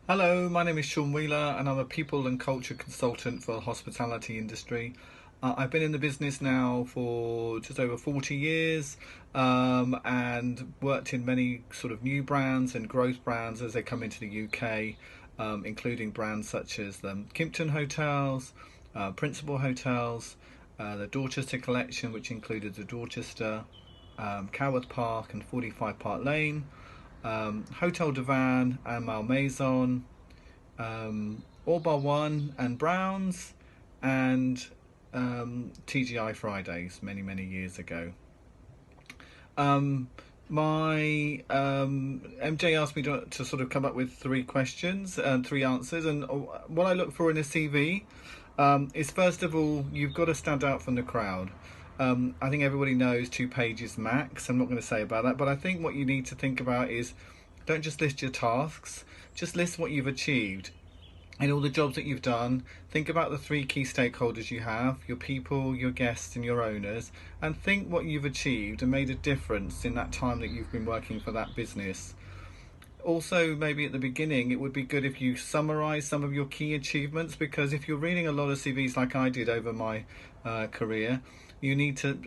Hello, my name is Sean Wheeler and I'm a people and culture consultant for the hospitality industry. I've been in the business now for just over 40 years and worked in many sort of new brands and growth brands as they come into the UK, including brands such as the Kimpton Hotels, Principal Hotels, the Dorchester Collection, which included the Dorchester, Coworth Park and 45 Park Lane, Hotel Divan and Malmaison, All Bar One and Browns, and TGI Fridays many years ago. My MJ asked me to sort of come up with three questions and three answers, and what I look for in a CV is, first of all, you've got to stand out from the crowd. I think everybody knows 2 pages max. I'm not going to say about that, but I think what you need to think about is, don't just list your tasks, just list what you've achieved in all the jobs that you've done. Think about the three key stakeholders you have: your people, your guests and your owners, and think what you've achieved and made a difference in that time that you've been working for that business. Also, maybe at the beginning it would be good if you summarize some of your key achievements, because if you're reading a lot of CVs like I did over my career, you need to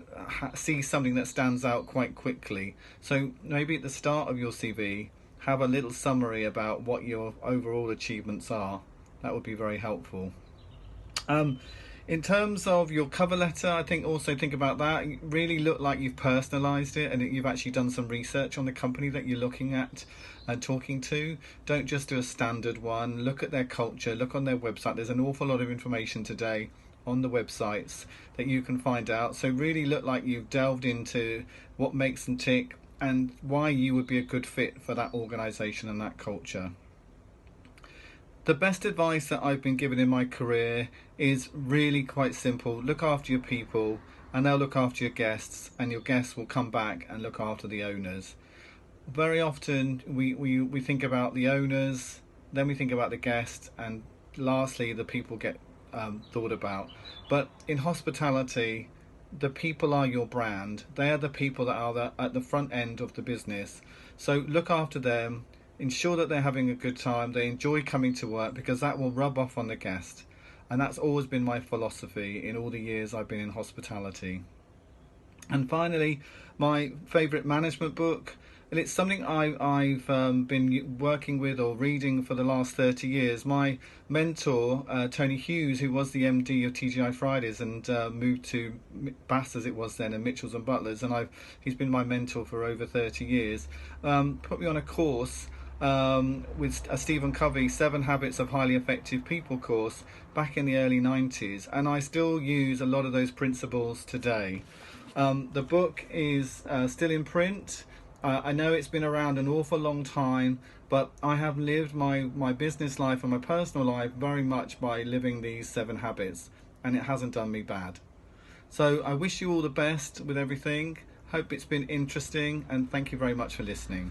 see something that stands out quite quickly. So maybe at the start of your CV, have a little summary about what your overall achievements are. That would be very helpful. In terms of your cover letter, I think also think about that. You really look like you've personalised it and you've actually done some research on the company that you're looking at and talking to. Don't just do a standard one. Look at their culture, look on their website. There's an awful lot of information today on the websites that you can find out. So really look like you've delved into what makes them tick and why you would be a good fit for that organisation and that culture. The best advice that I've been given in my career is really quite simple. Look after your people and they'll look after your guests, and your guests will come back and look after the owners. Very often we think about the owners, then we think about the guests, and lastly the people get thought about. But in hospitality, the people are your brand. They are the people that are at the front end of the business. So look after them, ensure that they're having a good time, they enjoy coming to work, because that will rub off on the guest. And that's always been my philosophy in all the years I've been in hospitality. And finally, my favourite management book, and it's something I've been working with or reading for the last 30 years. My mentor, Tony Hughes, who was the MD of TGI Fridays and moved to Bass as it was then, and Mitchells and Butlers, and he's been my mentor for over 30 years, put me on a course with Stephen Coveys, 7 Habits of Highly Effective People course back in the early 90s, and I still use a lot of those principles today. The book is still in print. I know it's been around an awful long time, but I have lived my business life and my personal life very much by living these 7 habits, and it hasn't done me bad. So I wish you all the best with everything. Hope it's been interesting, and thank you very much for listening.